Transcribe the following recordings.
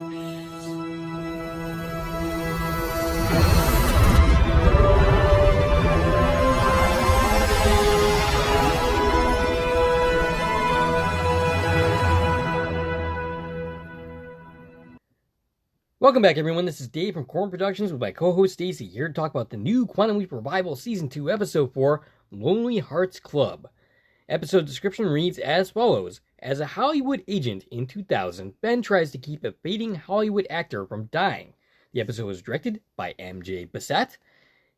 Welcome back, everyone. This is Dave from Corn Productions with my co-host Stacie, here to talk about the new Quantum Leap Revival Season 2, Episode 4, Lonely Hearts Club. Episode description reads as follows. As a Hollywood agent in 2000, Ben tries to keep a fading Hollywood actor from dying. The episode was directed by M.J. Bassett,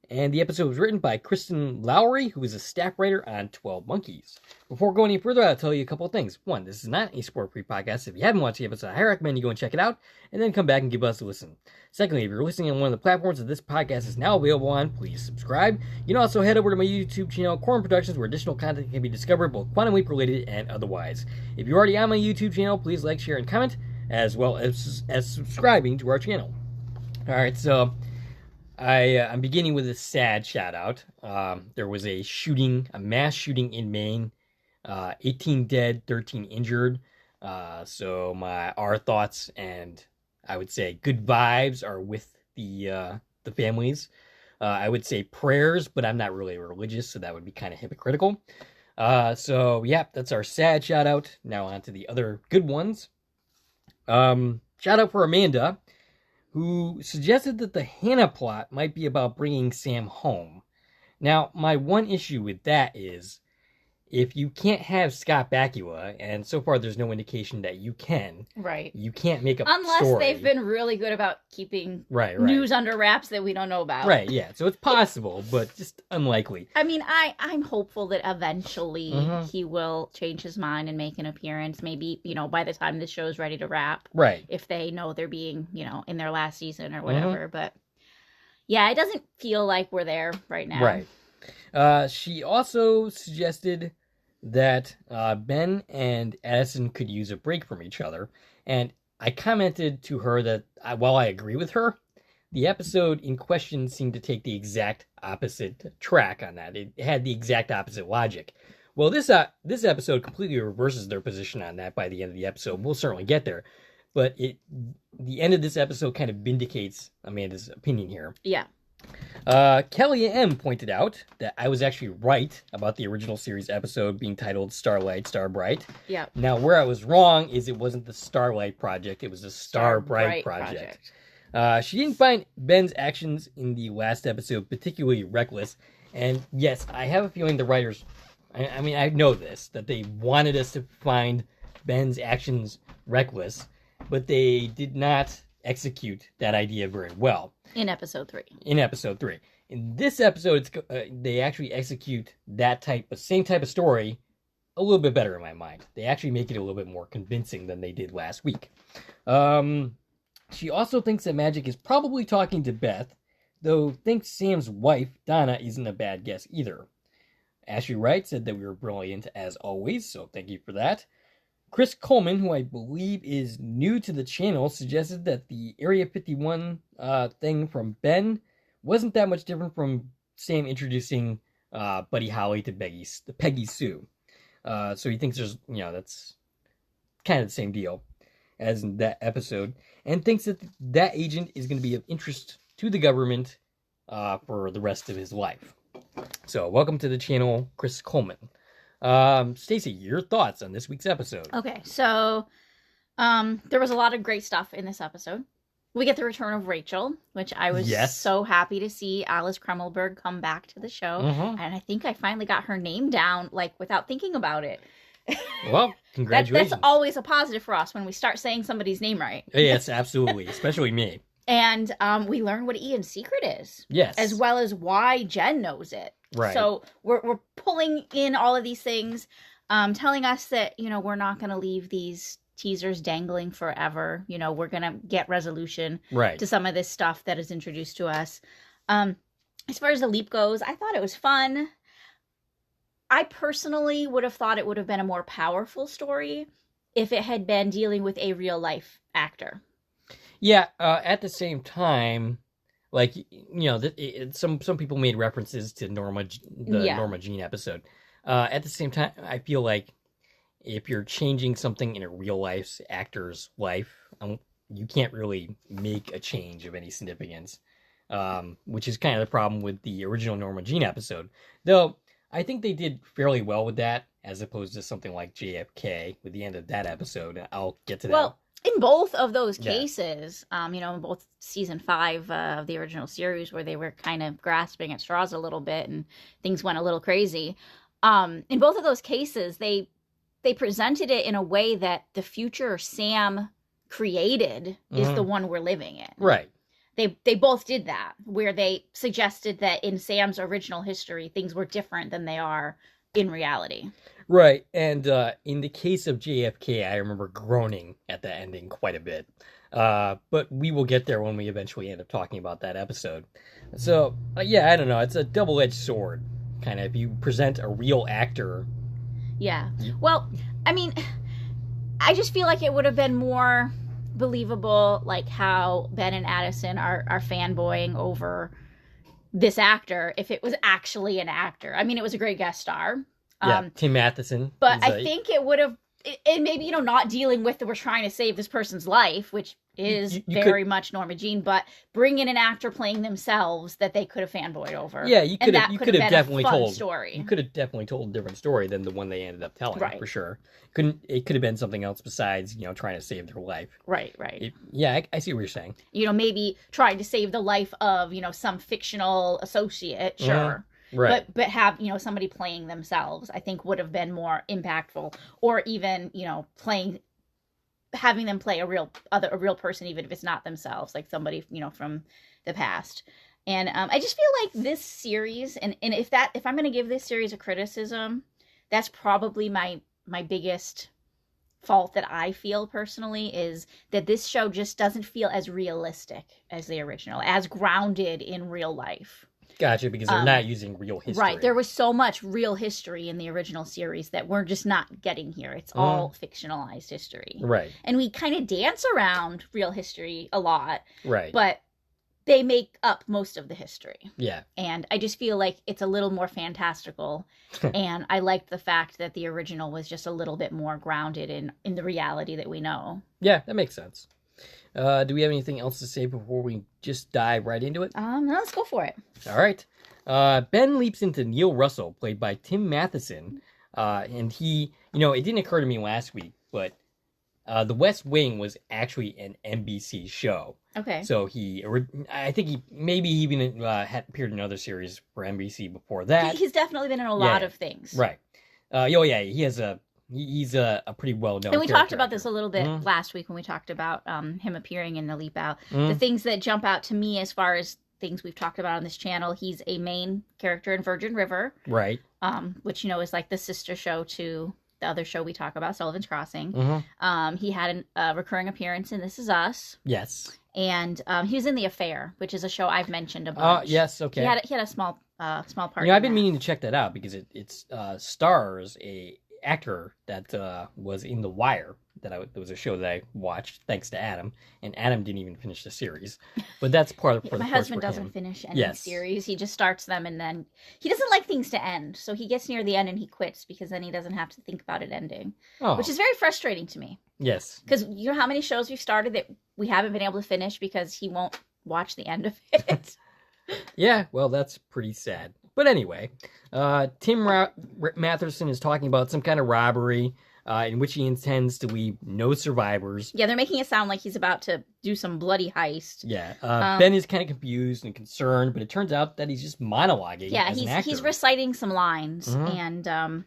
and the episode was written by Kristen Lowry, who is a staff writer on 12 Monkeys. Before going any further, I'll tell you a couple of things. One, this is not a spoiler-free podcast. If you haven't watched the episode, I recommend you go and check it out, and then come back and give us a listen. Secondly, if you're listening on one of the platforms that this podcast is now available on, please subscribe. You can also head over to my YouTube channel, Corn Productions, where additional content can be discovered, both Quantum Leap related and otherwise. If you're already on my YouTube channel, please like, share, and comment, as well as subscribing to our channel. Alright, so I'm beginning with a sad shout-out. There was a mass shooting in Maine. 18 dead, 13 injured. So our thoughts and I would say good vibes are with the families. I would say prayers, but I'm not really religious, so that would be kind of hypocritical. So yeah, that's our sad shout-out. Now on to the other good ones. Shout-out for Amanda, who suggested that the Hannah plot might be about bringing Sam home. Now, my one issue with that is, if you can't have Scott Bakula, and so far there's no indication that you can, right? You can't make up unless they've been really good about keeping news under wraps that we don't know about. Right, yeah. So it's possible, but just unlikely. I mean, I'm hopeful that eventually he will change his mind and make an appearance. Maybe, by the time this show is ready to wrap. Right. If they know they're being, in their last season or whatever. But yeah, it doesn't feel like we're there right now. Right. She also suggested that Ben and Addison could use a break from each other. And I commented to her that while I agree with her, the episode in question seemed to take the exact opposite track on that. It had the exact opposite logic. Well, this episode completely reverses their position on that by the end of the episode. We'll certainly get there. But the end of this episode kind of vindicates Amanda's opinion here. Yeah. Kelly M. pointed out that I was actually right about the original series episode being titled Starlight, Starbright. Yeah. Now, where I was wrong is it wasn't the Starlight Project, it was the Starbright Project. She didn't find Ben's actions in the last episode particularly reckless, and yes, I have a feeling the writers, I know this, that they wanted us to find Ben's actions reckless, but they did not execute that idea very well. In episode 3. In this episode, they actually execute that same type of story a little bit better in my mind. They actually make it a little bit more convincing than they did last week. She also thinks that Magic is probably talking to Beth, though thinks Sam's wife, Donna, isn't a bad guess either. Ashley Wright said that we were brilliant as always, so thank you for that. Chris Coleman, who I believe is new to the channel, suggested that the Area 51 thing from Ben wasn't that much different from Sam introducing Buddy Holly to Peggy Sue. So he thinks that's kind of the same deal as in that episode, and thinks that agent is going to be of interest to the government for the rest of his life. So welcome to the channel, Chris Coleman. Stacie, your thoughts on this week's episode? Okay, so there was a lot of great stuff in this episode. We get the return of Rachel, which I was so happy to see Alice Krummelberg come back to the show. And I think I finally got her name down, without thinking about it. Well, congratulations. That's always a positive for us when we start saying somebody's name right. Yes, absolutely, especially me. And we learn what Ian's secret is. Yes. As well as why Jen knows it. Right. So we're pulling in all of these things, telling us that, we're not going to leave these teasers dangling forever. We're going to get resolution to some of this stuff that is introduced to us. As far as the leap goes, I thought it was fun. I personally would have thought it would have been a more powerful story if it had been dealing with a real life actor. Yeah, at the same time, some people made references to Norma Jean episode. At the same time, I feel like if you're changing something in a real life actor's life, you can't really make a change of any significance, which is kind of the problem with the original Norma Jean episode. Though, I think they did fairly well with that, as opposed to something like JFK with the end of that episode. I'll get to that. Well, in both of those cases, you know, in both season 5 of the original series, where they were kind of grasping at straws a little bit and things went a little crazy, in both of those cases, they presented it in a way that the future Sam created is the one we're living in. Right. They both did that, where they suggested that in Sam's original history, things were different than they are in reality. Right, and in the case of JFK, I remember groaning at the ending quite a bit. But we will get there when we eventually end up talking about that episode. So, yeah, I don't know. It's a double-edged sword, kind of. If you present a real actor... Yeah. Well, I mean, I just feel like it would have been more believable, like how Ben and Addison are fanboying over this actor if it was actually an actor. I mean, it was a great guest star. Yeah, Tim Matheson. But I think it would have, and maybe, you know, not dealing with we're trying to save this person's life, which is very much Norma Jean, but bring in an actor playing themselves that they could have fanboyed over. Yeah, you could have definitely told story. You could have definitely told a different story than the one they ended up telling, right. For sure. It could have been something else besides, you know, trying to save their life. Right. I see what you're saying. You know, maybe trying to save the life of, you know, some fictional associate, sure. Mm-hmm. Right. But have, you know, somebody playing themselves, I think would have been more impactful. Or even, you know, having them play a real person, even if it's not themselves, like somebody, you know, from the past. And I just feel like this series, and if I'm going to give this series a criticism, that's probably my biggest fault that I feel personally, is that this show just doesn't feel as realistic as the original, as grounded in real life. Gotcha, because they're not using real history. Right. There was so much real history in the original series that we're just not getting here. It's all fictionalized history. Right. And we kind of dance around real history a lot. Right. But they make up most of the history. Yeah. And I just feel like it's a little more fantastical. And I liked the fact that the original was just a little bit more grounded in the reality that we know. Yeah, that makes sense. Do we have anything else to say before we just dive right into it? No, let's go for it. All right. Ben leaps into Neil Russell, played by Tim Matheson. And he, you know, it didn't occur to me last week, but The West Wing was actually an NBC show. Okay. So I think he maybe even had appeared in other series for NBC before that. He's definitely been in a lot of things. Right. He's a pretty well-known And we talked about actor. this a little bit last week when we talked about him appearing in The Leap Out. The things that jump out to me as far as things we've talked about on this channel, he's a main character in Virgin River. Right. Which, you know, is like the sister show to the other show we talk about, Sullivan's Crossing. He had a recurring appearance in This Is Us. Yes. And he was in The Affair, which is a show I've mentioned a bunch. Yes, okay. He had a small part. You know, I've been meaning to check that out because it stars a actor that was in The Wire. That was a show that I watched thanks to Adam, and Adam didn't even finish the series. But that's part of my husband doesn't finish any series. He just starts them, and then he doesn't like things to end. So he gets near the end and he quits because then he doesn't have to think about it ending, which is very frustrating to me. Yes, because you know how many shows we've started that we haven't been able to finish because he won't watch the end of it. Yeah, well, that's pretty sad. But anyway, Tim Matheson is talking about some kind of robbery in which he intends to leave no survivors. Yeah, they're making it sound like he's about to do some bloody heist. Yeah, Ben is kind of confused and concerned, but it turns out that he's just monologuing. Yeah, as an actor. He's reciting some lines, and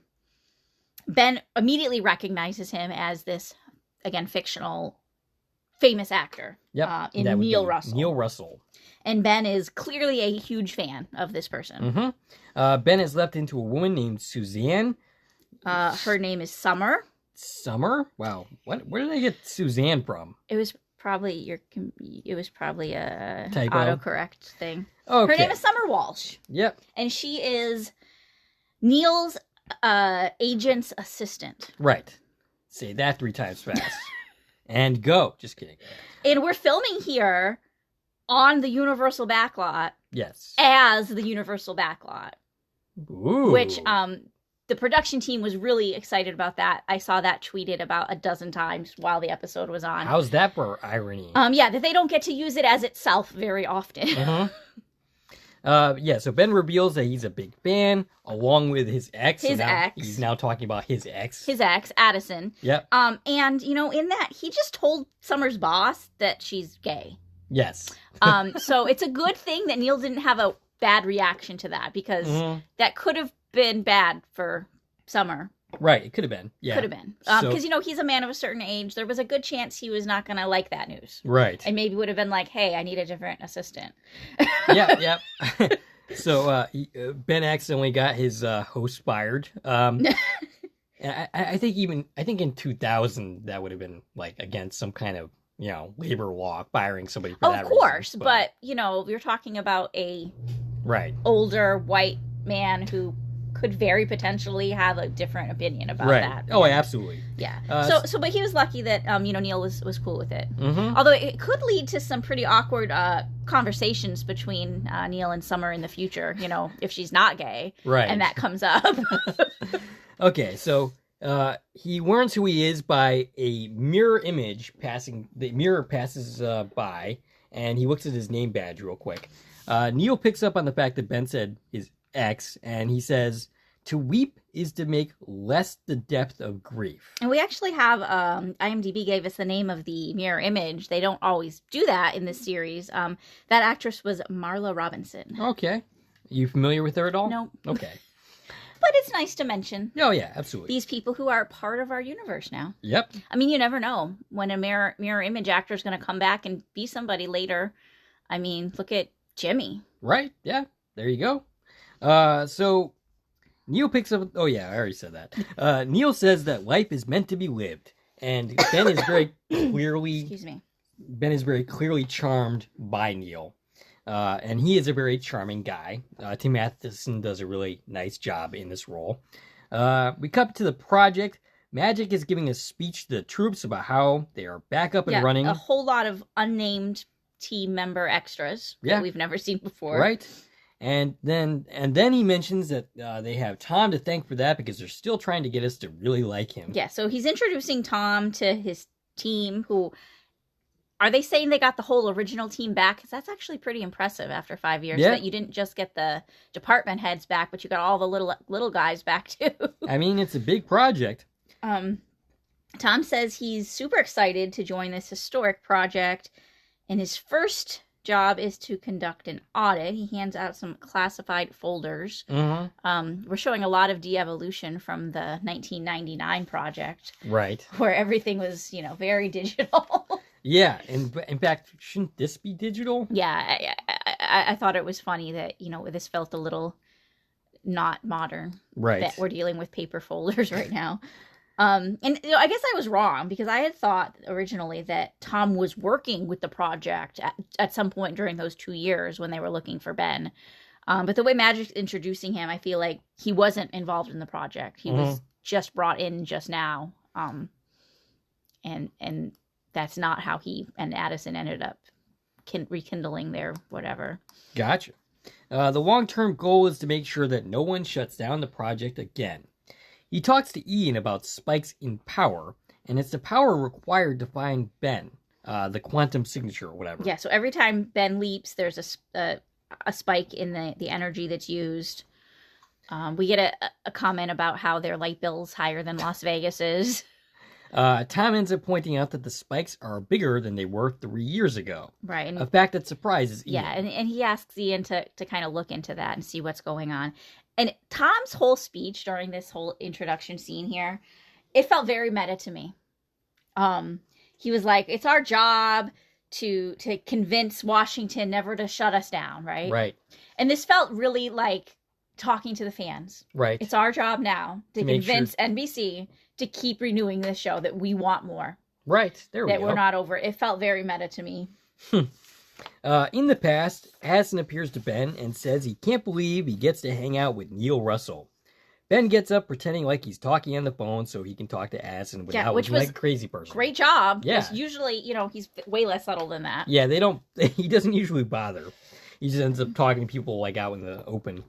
Ben immediately recognizes him as this, again, fictional, famous actor. Yep, in Neil Russell. Neil Russell. And Ben is clearly a huge fan of this person. Ben is leapt into a woman named Suzanne. Her name is Summer. Summer? Wow. Where did I get Suzanne from? It was probably a typo autocorrect thing. Okay. Her name is Summer Walsh. Yep. And she is Neil's agent's assistant. Right. Say that 3 times fast. And go. Just kidding. And we're filming here on the Universal backlot. Yes. As the Universal backlot. Ooh. Which the production team was really excited about that. I saw that tweeted about a dozen times while the episode was on. How's that for irony? Yeah, that they don't get to use it as itself very often. So Ben reveals that he's a big fan, along with his ex. His ex. He's now talking about his ex. His ex, Addison. Yep. And, in that, he just told Summer's boss that she's gay. Yes. So it's a good thing that Neil didn't have a bad reaction to that, because that could have been bad for Summer. Right, it could have been. Yeah. Could have been. Because, he's a man of a certain age. There was a good chance he was not going to like that news. Right. And maybe would have been like, hey, I need a different assistant. Yep. So Ben accidentally got his host fired. I think in 2000 that would have been like against some kind of labor law, firing somebody for that. Of course, reason, but you're talking about a older white man who could very potentially have a different opinion about that. Oh, absolutely. Yeah. But he was lucky that Neil was cool with it. Mm-hmm. Although it could lead to some pretty awkward conversations between Neil and Summer in the future. If she's not gay, right, and that comes up. Okay, so he learns who he is by a mirror image passing. The mirror passes by, and he looks at his name badge real quick. Neil picks up on the fact that Ben said his ex, and he says, "To weep is to make less the depth of grief." And we actually have, IMDb gave us the name of the mirror image. They don't always do that in this series. That actress was Marla Robinson. Okay. You familiar with her at all? No. Okay. But it's nice to mention. Oh, yeah, absolutely. These people who are part of our universe now. Yep. I mean, you never know when a mirror image actor is going to come back and be somebody later. I mean, look at Jimmy. Right, yeah. There you go. So Neil picks up... Oh, yeah, I already said that. Neil says that life is meant to be lived. And Ben is very clearly... Excuse me. Ben is very clearly charmed by Neil. And he is a very charming guy. Tim Matheson does a really nice job in this role. We cut to the project. Magic is giving a speech to the troops about how they are back up and running. A whole lot of unnamed team member extras that we've never seen before. Right. And then he mentions that they have Tom to thank for that because they're still trying to get us to really like him. Yeah, so he's introducing Tom to his team who... Are they saying they got the whole original team back? Because that's actually pretty impressive after 5 years. Yeah. That you didn't just get the department heads back, but you got all the little guys back too. I mean, it's a big project. Tom says he's super excited to join this historic project, and his first job is to conduct an audit. He hands out some classified folders. Mm-hmm. We're showing a lot of de-evolution from the 1999 project. Right. Where everything was, very digital. Yeah, and in fact, shouldn't this be digital? Yeah, I thought it was funny that, this felt a little not modern. Right. That we're dealing with paper folders right now. And I guess I was wrong because I had thought originally that Tom was working with the project at some point during those 2 years when they were looking for Ben. But the way Magic's introducing him, I feel like he wasn't involved in the project. He was just brought in just now. And that's not how he and Addison ended up rekindling their whatever. Gotcha. The long-term goal is to make sure that no one shuts down the project again. He talks to Ian about spikes in power, and it's the power required to find Ben, the quantum signature or whatever. Yeah, so every time Ben leaps, there's a spike in the energy that's used. We get a comment about how their light bill's higher than Las Vegas's. Tom ends up pointing out that the spikes are bigger than they were 3 years ago. Right. A fact that surprises Ian. Yeah, and he asks Ian to kind of look into that and see what's going on. And Tom's whole speech during this whole introduction scene here, it felt very meta to me. He was like, it's our job to convince Washington never to shut us down, right? Right. And this felt really like talking to the fans. Right. It's our job now to convince NBC to keep renewing this show, that we want more. Right. There we go. That we're not over. It felt very meta to me. In the past, Addison appears to Ben and says he can't believe he gets to hang out with Neil Russell. Ben gets up pretending like he's talking on the phone so he can talk to Addison without looking like a crazy person. Great job. Yeah. Usually, he's way less subtle than that. Yeah, he doesn't usually bother. He just ends up talking to people like out in the open.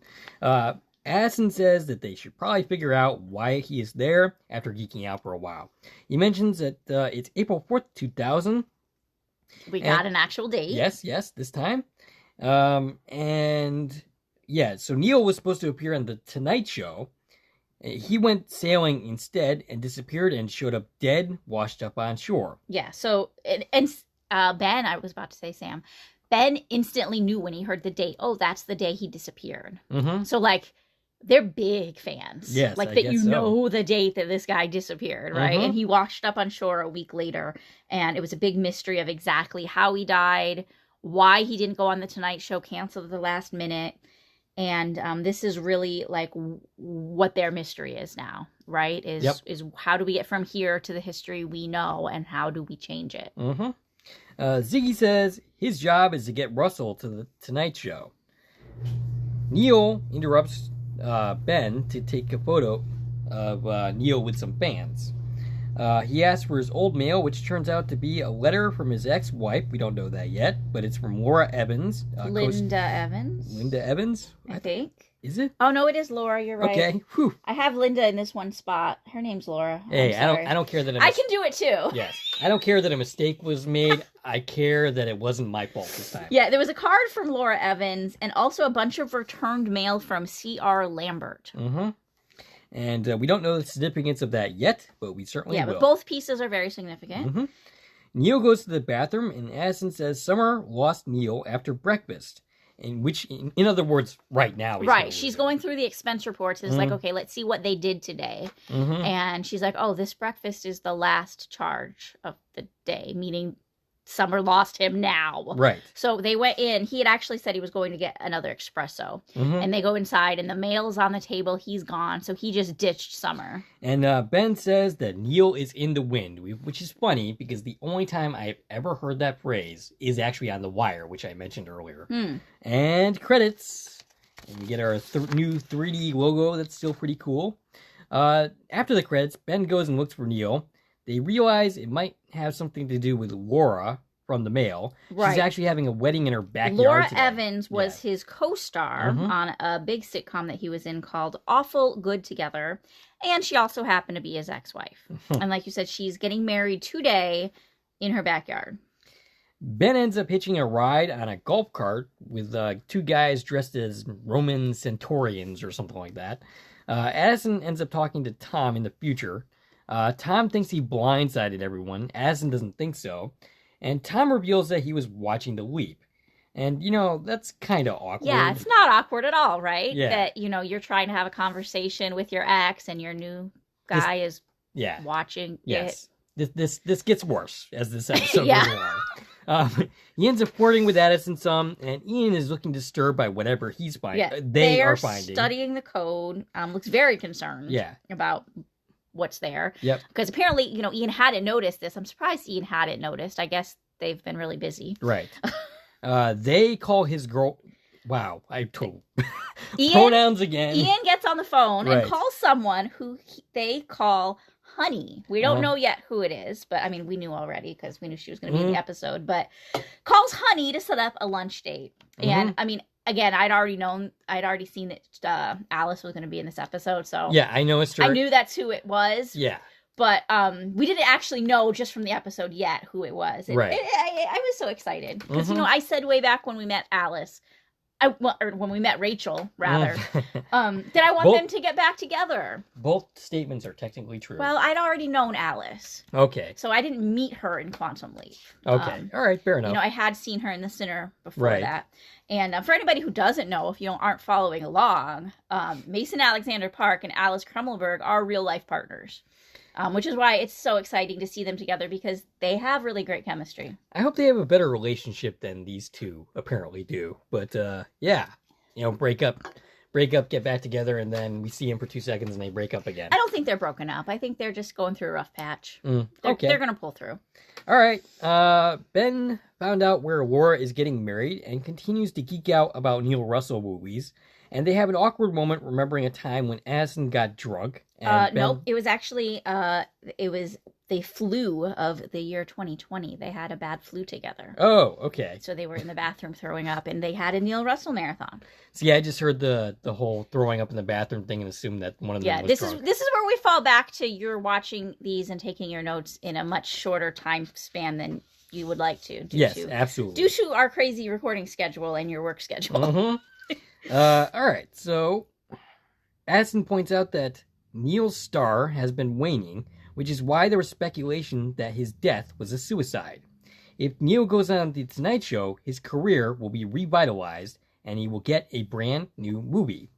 Addison says that they should probably figure out why he is there after geeking out for a while. He mentions that it's April 4th, 2000. We got an actual date. Yes, this time. And yeah, so Neil was supposed to appear on The Tonight Show. He went sailing instead and disappeared and showed up dead, washed up on shore. Yeah, so, and Ben, I was about to say Sam, Ben instantly knew when he heard the date, oh, that's the day he disappeared. Mm-hmm. So, like, they're big fans. Yes, like, I that guess you so. know the date that this guy disappeared, right? Mm-hmm. And he washed up on shore a week later, and it was a big mystery of exactly how he died, why he didn't go on The Tonight Show, canceled at the last minute. And this is really like what their mystery is now, right? Is how do we get from here to the history we know, and how do we change it? Mm-hmm. Ziggy says his job is to get Russell to The Tonight Show. Neil interrupts Ben to take a photo of Neil with some fans. He asks for his old mail, which turns out to be a letter from his ex-wife. We don't know that yet, but it's from Laura Evans. Linda Evans? Linda Evans? I think. Is it? Oh, no, it is Laura. You're right. Okay. Whew. I have Linda in this one spot. Her name's Laura. Hey, I don't care that I can do it too. Yes. I don't care that a mistake was made. I care that it wasn't my fault this time. Yeah, there was a card from Laura Evans and also a bunch of returned mail from C.R. Lambert. Mm-hmm. And we don't know the significance of that yet, but we certainly will. Yeah, but both pieces are very significant. Mm-hmm. Neil goes to the bathroom, and Addison says Summer lost Neil after breakfast. In other words, right now. Right, she's going through the expense reports. It's like, okay, let's see what they did today. Mm-hmm. And she's like, oh, this breakfast is the last charge of the day, meaning Summer lost him now. Right. So they went in. He had actually said he was going to get another espresso. Mm-hmm. And they go inside, and the mail's on the table. He's gone. So he just ditched Summer. And Ben says that Neil is in the wind, which is funny because the only time I've ever heard that phrase is actually on The Wire, which I mentioned earlier. And credits. And we get our new 3D logo that's still pretty cool. After the credits, Ben goes and looks for Neil. They realize it might have something to do with Laura from the mail. Right. She's actually having a wedding in her backyard Laura today. Evans was his co-star on a big sitcom that he was in called Awful Good Together. And she also happened to be his ex-wife. And like you said, she's getting married today in her backyard. Ben ends up hitching a ride on a golf cart with two guys dressed as Roman centurions or something like that. Addison ends up talking to Tom in the future. Tom thinks he blindsided everyone. Addison doesn't think so. And Tom reveals that he was watching The Leap. And, that's kind of awkward. Yeah, it's not awkward at all, right? Yeah. That, you're trying to have a conversation with your ex and your new guy is watching it. This gets worse as this episode goes along. He ends up flirting with Addison some, and Ian is looking disturbed by whatever he's finding. Yeah, they are finding. Studying the code. Looks very concerned about what's there. Yep. Because apparently, Ian hadn't noticed this. I'm surprised Ian hadn't noticed. I guess they've been really busy. Right. They call his girl... Wow, I told... Pronouns again. Ian gets on the phone and calls someone who they call Honey. We don't know yet who it is, but I mean, we knew already because we knew she was going to be in the episode, but calls Honey to set up a lunch date. And I mean, again, I'd already seen that Alice was going to be in this episode, so yeah, I know it's true. I knew that's who it was. Yeah, but we didn't actually know just from the episode yet who it was. Right. I was so excited because I said way back when we met Alice, or when we met Rachel, rather, that I want them to get back together. Both statements are technically true. Well, I'd already known Alice. Okay. So I didn't meet her in Quantum Leap. Okay. All right, fair enough. I had seen her in The Sinner before that. And for anybody who doesn't know, if you aren't following along, Mason Alexander Park and Alice Krummelberg are real-life partners. Which is why it's so exciting to see them together because they have really great chemistry. I hope they have a better relationship than these two apparently do. But break up, get back together, and then we see them for 2 seconds and they break up again. I don't think they're broken up. I think they're just going through a rough patch. Okay. They're going to pull through. All right. Ben found out where Laura is getting married and continues to geek out about Neil Russell movies. And they have an awkward moment remembering a time when Addison got drunk. And Nope. It was actually, flu of the year 2020. They had a bad flu together. Oh, okay. So they were in the bathroom throwing up, and they had a Neil Russell marathon. See, I just heard the whole throwing up in the bathroom thing and assumed that one of them was drunk. This is where we fall back to you're watching these and taking your notes in a much shorter time span than you would like to. Absolutely. Due to our crazy recording schedule and your work schedule. Mm-hmm. All right, so Addison points out that Neil's star has been waning, which is why there was speculation that his death was a suicide. If Neil goes on The Tonight Show, his career will be revitalized, and he will get a brand new movie.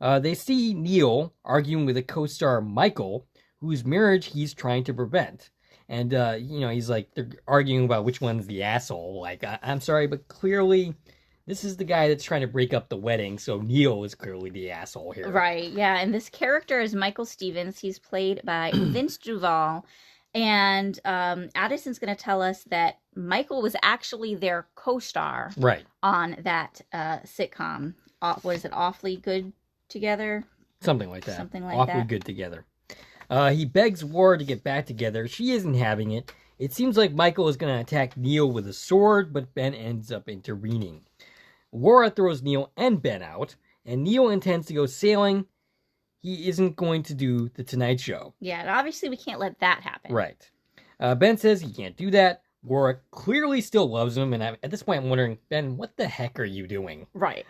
They see Neil arguing with a co-star Michael, whose marriage he's trying to prevent. And, he's like, they're arguing about which one's the asshole. Like, I'm sorry, but clearly this is the guy that's trying to break up the wedding, so Neil is clearly the asshole here. Right, yeah, and this character is Michael Stevens. He's played by Vince Duval, and Addison's going to tell us that Michael was actually their co-star on that sitcom. What is it, Awfully Good Together? Something like that. Something like Awfully that. Good Together. He begs War to get back together. She isn't having it. It seems like Michael is going to attack Neil with a sword, but Ben ends up intervening. Laura throws Neil and Ben out, and Neil intends to go sailing. He isn't going to do The Tonight Show. Yeah, and obviously we can't let that happen. Right. Ben says he can't do that. Laura clearly still loves him, and at this point I'm wondering, Ben, what the heck are you doing? Right.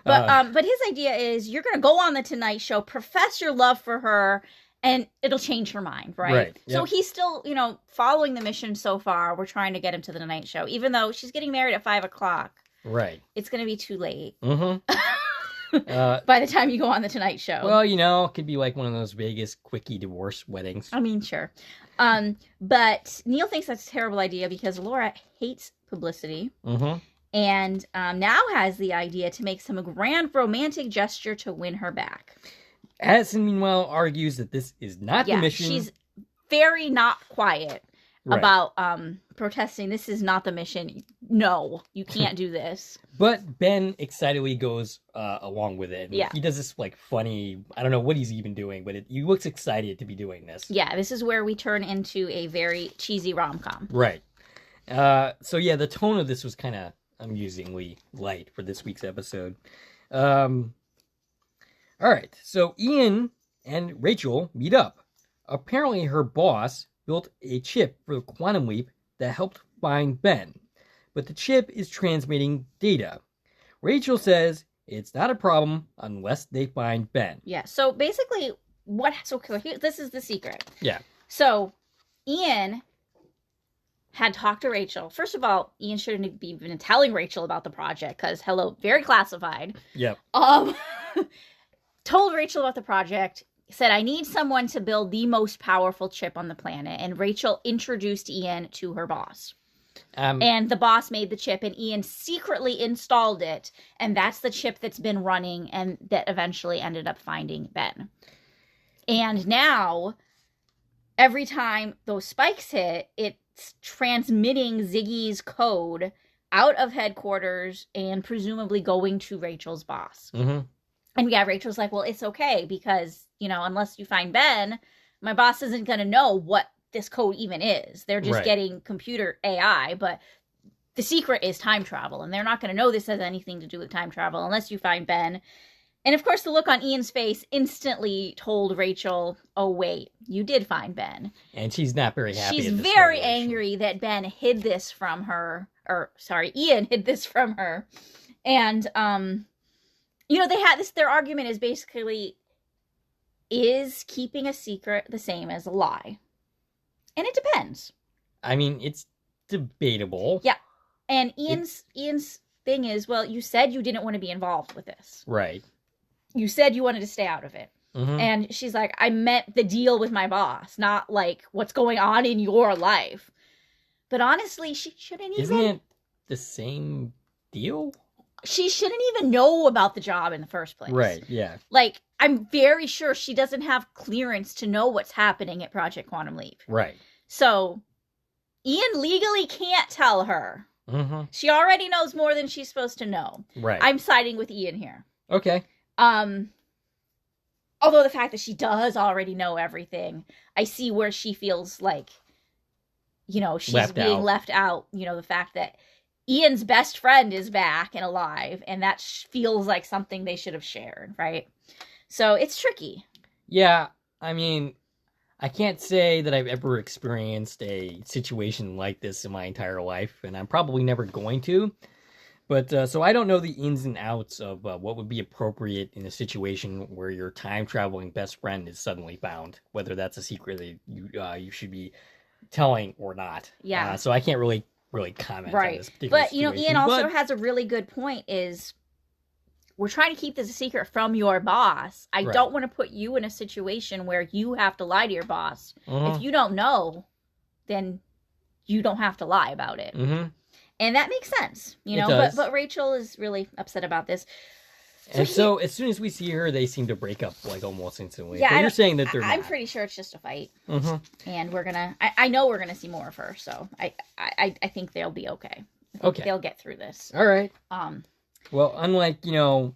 But his idea is you're going to go on The Tonight Show, profess your love for her, and it'll change her mind, right? Yep. So he's still, following the mission so far. We're trying to get him to The Tonight Show, even though she's getting married at 5 o'clock. Right. It's going to be too late. Mm-hmm. By the time you go on The Tonight Show. Well, it could be like one of those Vegas quickie divorce weddings. I mean, sure. But Neil thinks that's a terrible idea because Laura hates publicity. Mm-hmm. And now has the idea to make some grand romantic gesture to win her back. Addison, meanwhile, argues that this is not the mission. She's very not quiet about protesting. This is not the mission. No, you can't do this. But Ben excitedly goes along with it. Yeah. He does this, funny, I don't know what he's even doing, but he looks excited to be doing this. Yeah, this is where we turn into a very cheesy rom-com. Right. The tone of this was kind of amusingly light for this week's episode. All right, so Ian and Rachel meet up. Apparently her boss built a chip for the Quantum Leap that helped find Ben, but the chip is transmitting data. Rachel says it's not a problem unless they find Ben. Yeah, so basically, this is the secret. Yeah. So Ian had talked to Rachel. First of all, Ian shouldn't have been telling Rachel about the project because, hello, very classified. Yep. Told Rachel about the project, said, I need someone to build the most powerful chip on the planet. And Rachel introduced Ian to her boss. And the boss made the chip, and Ian secretly installed it. And that's the chip that's been running and that eventually ended up finding Ben. And now, every time those spikes hit, it's transmitting Ziggy's code out of headquarters and presumably going to Rachel's boss. Mm-hmm. And yeah, Rachel's like, well, it's okay because, unless you find Ben, my boss isn't going to know what this code even is. They're just getting computer AI, but the secret is time travel, and they're not going to know this has anything to do with time travel unless you find Ben. And of course, the look on Ian's face instantly told Rachel, oh, wait, you did find Ben. And she's not very happy. She's very angry that Ben hid this from her, Ian hid this from her. And, they had this, their argument is basically, is keeping a secret the same as a lie? And it depends. I mean, it's debatable. Yeah. And Ian's thing is, well, you said you didn't want to be involved with this. Right. You said you wanted to stay out of it. Mm-hmm. And she's like, I meant the deal with my boss, not like what's going on in your life. But honestly, she shouldn't even... Isn't it the same deal? She shouldn't even know about the job in the first place. Right, yeah. Like, I'm very sure she doesn't have clearance to know what's happening at Project Quantum Leap. Right. So, Ian legally can't tell her. Mm-hmm. She already knows more than she's supposed to know. Right. I'm siding with Ian here. Okay. although the fact that she does already know everything, I see where she feels like, you know, she's being left out. You know, the fact that Ian's best friend is back and alive, and that feels like something they should have shared, right? So it's tricky. Yeah, I mean, I can't say that I've ever experienced a situation like this in my entire life, and I'm probably never going to. But so I don't know the ins and outs of what would be appropriate in a situation where your time-traveling best friend is suddenly found, whether that's a secret that you should be telling or not. Yeah. So I can't really comment on this particular situation. But, you know, Ian also has a really good point is, we're trying to keep this a secret from your boss. I don't want to put you in a situation where you have to lie to your boss. If you don't know, then you don't have to lie about it. And that makes sense, you know, but Rachel is really upset about this. And so as soon as we see her, they seem to break up like almost instantly. Yeah, but you're saying that they're I'm pretty sure it's just a fight. And we're going to, I know we're going to see more of her. So I think they'll be okay. They'll get through this. All right. Well, unlike, you know,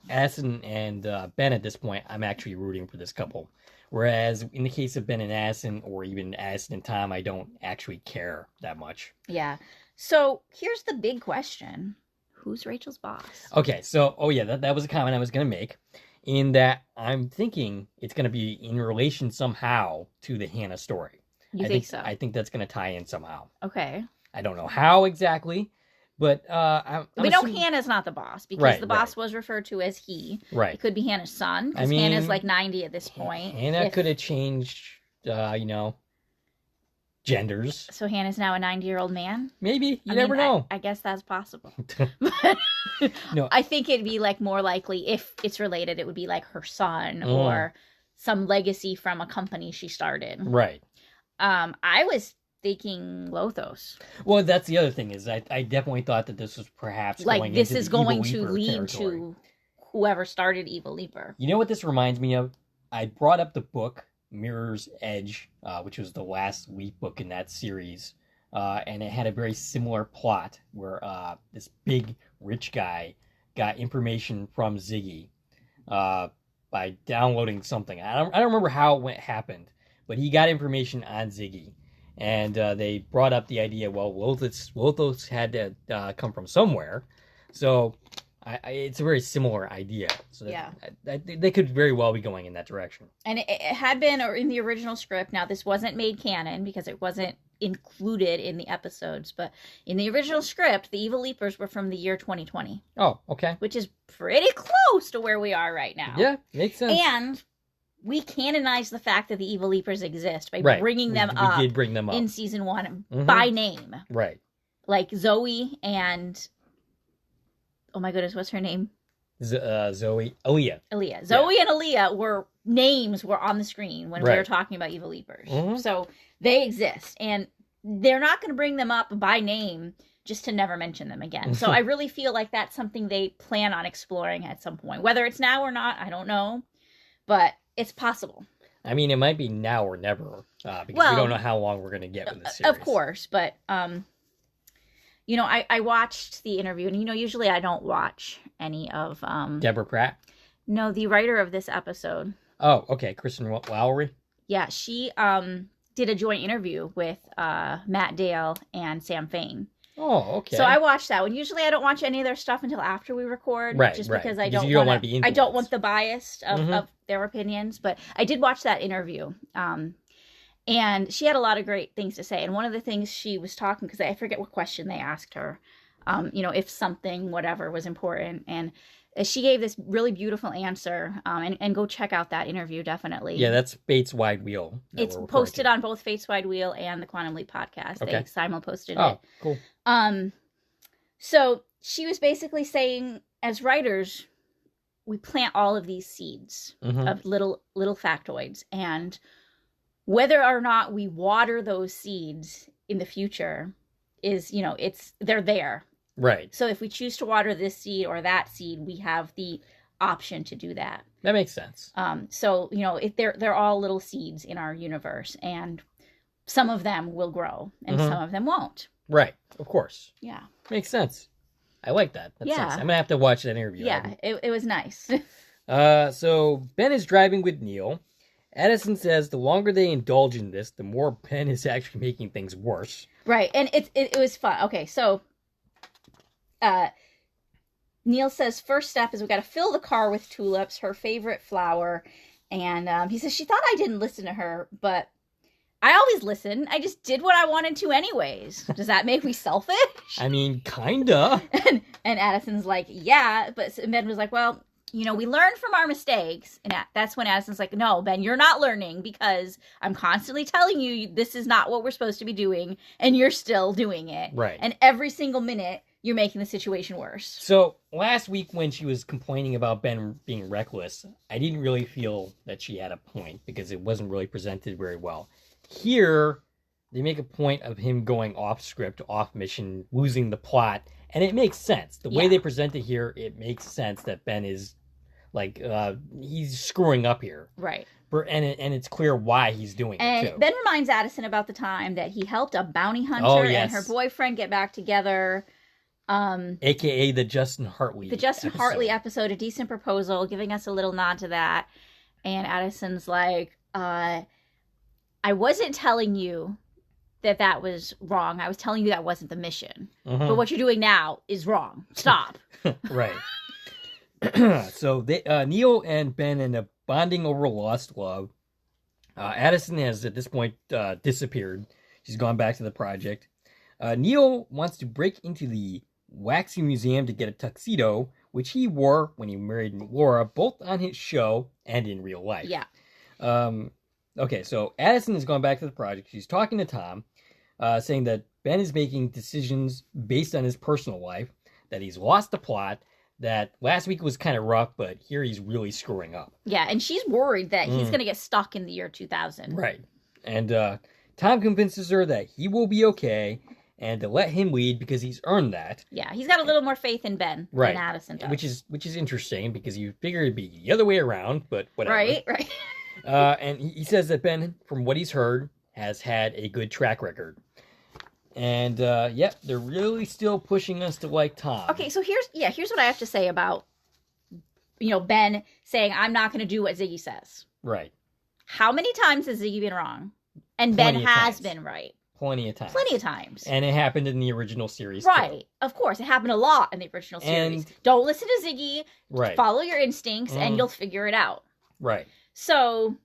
Addison and Ben at this point, I'm actually rooting for this couple. Whereas in the case of Ben and Addison, or even Addison and Tom, I don't actually care that much. Yeah. So here's the big question. Who's Rachel's boss? Okay, so, that was a comment I was going to make. In that I'm thinking it's going to be in relation somehow to the Hannah story. You think so? I think that's going to tie in somehow. Okay. I don't know how exactly, but we know Hannah's not the boss, because the boss was referred to as he. Right. It could be Hannah's son, because Hannah's like 90 at this point. Hannah could have changed, you know, genders. So Hannah's now a 90-year-old man? Maybe. You never know. I guess that's possible. No. I think it'd be like more likely, if it's related, it would be like her son or some legacy from a company she started. Right. I was thinking Lothos. Well, that's the other thing, is I definitely thought that this was perhaps like going this into is the going Evil to Leaper lead territory. to whoever started Evil Leaper. You know what this reminds me of? I brought up the book Mirror's Edge, which was the last Leap book in that series, and it had a very similar plot where this big rich guy got information from Ziggy by downloading something. I don't remember how it happened, but he got information on Ziggy, and they brought up the idea, well, Lothos had to come from somewhere, so it's a very similar idea. So they could very well be going in that direction. And it had been, or in the original script. Now, this wasn't made canon because it wasn't included in the episodes, but in the original script, the Evil Leapers were from the year 2020. Oh, okay. Which is pretty close to where we are right now. Yeah, makes sense. And we canonized the fact that the Evil Leapers exist by bringing them up. We did bring them up in season 1 by name. Right. Like Zoe and... oh my goodness, what's her name? Zoe. Aaliyah. Zoe and Aaliyah were on the screen when we were talking about Evil Leapers. So they exist. And they're not going to bring them up by name just to never mention them again. So I really feel like that's something they plan on exploring at some point. Whether it's now or not, I don't know. But it's possible. I mean, it might be now or never. Because we don't know how long we're going to get with this series. Of course, but... you know, I watched the interview, and, you know, usually I don't watch any of... Deborah Pratt? No, the writer of this episode. Oh, okay. Kristen Lowry? Yeah, she did a joint interview with Matt Dale and Sam Fain. Oh, okay. So I watched that one. Usually I don't watch any of their stuff until after we record. Just because I don't want to be influenced. I don't want the bias of their opinions. But I did watch that interview. And she had a lot of great things to say. And one of the things she was talking, because I forget what question they asked her, you know, if something, whatever, was important. And she gave this really beautiful answer. And go check out that interview, definitely. Yeah, that's Fate's Wide Wheel. It's posted on both Fate's Wide Wheel and the Quantum Leap podcast. Okay. They simul-posted it. Oh, cool. So she was basically saying, as writers, we plant all of these seeds of little factoids. And... whether or not we water those seeds in the future is, you know, they're there. Right. So if we choose to water this seed or that seed, we have the option to do that. That makes sense. So, you know, if they're all little seeds in our universe, and some of them will grow and some of them won't. Right. Of course. Yeah. Makes sense. I like that. That's nice. I'm going to have to watch that interview. Yeah. It was nice. So Ben is driving with Neil. Addison says the longer they indulge in this, the more Ben is actually making things worse. Right, and it was fun. Okay, so Neil says first step is we got to fill the car with tulips, her favorite flower, and he says she thought I didn't listen to her, but I always listen. I just did what I wanted to anyways. Does that make me selfish? I mean, kinda. And Addison's like, yeah, but Ben was like, well, we learn from our mistakes. And that's when Addison's like, no, Ben, you're not learning because I'm constantly telling you this is not what we're supposed to be doing, and you're still doing it. Right. And every single minute, you're making the situation worse. So last week when she was complaining about Ben being reckless, I didn't really feel that she had a point because it wasn't really presented very well. Here, they make a point of him going off script, off mission, losing the plot, and it makes sense. The way they present it here, it makes sense that Ben is, he's screwing up here. Right. And it's clear why he's doing it, too. And Ben reminds Addison about the time that he helped a bounty hunter and her boyfriend get back together. AKA the Justin Hartley episode, A Decent Proposal, giving us a little nod to that. And Addison's like, I wasn't telling you that was wrong. I was telling you that wasn't the mission. But what you're doing now is wrong. Stop. Right. So Neil and Ben end up bonding over lost love. Addison has, at this point, disappeared. She's gone back to the project. Neil wants to break into the Waxy Museum to get a tuxedo, which he wore when he married Laura, both on his show and in real life. Yeah. Okay, so Addison has gone back to the project. She's talking to Tom, saying that Ben is making decisions based on his personal life, that he's lost the plot, that last week was kind of rough, but here he's really screwing up. Yeah, and she's worried that he's going to get stuck in the year 2000. Right. And Tom convinces her that he will be okay and to let him lead because he's earned that. Yeah, he's got a little more faith in Ben than Addison does. Which is interesting because you figure it'd be the other way around, but whatever. Right. And he says that Ben, from what he's heard, has had a good track record. And, they're really still pushing us to like Tom. Okay, so here's what I have to say about, Ben saying, I'm not going to do what Ziggy says. Right. How many times has Ziggy been wrong? And Ben has been right. Plenty of times. And it happened in the original series, right. too. Of course. It happened a lot in the original series. Don't listen to Ziggy. Right. Follow your instincts, and you'll figure it out. Right. So,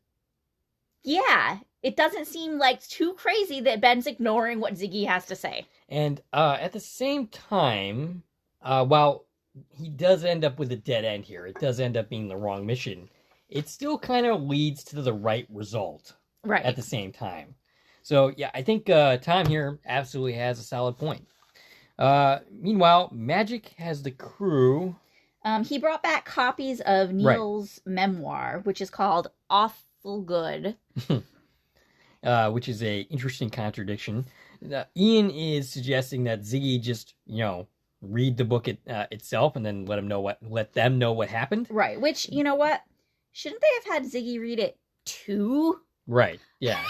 yeah, it doesn't seem like too crazy that Ben's ignoring what Ziggy has to say. And at the same time, while he does end up with a dead end here, it does end up being the wrong mission, it still kind of leads to the right result. Right. At the same time. So, yeah, I think Tom here absolutely has a solid point. Meanwhile, Magic has the crew. He brought back copies of Neil's memoir, which is called Awful Good. Which is a interesting contradiction. Ian is suggesting that Ziggy just, read the book itself and then let them know what happened. Right, which, you know what? Shouldn't they have had Ziggy read it too? Right, yeah.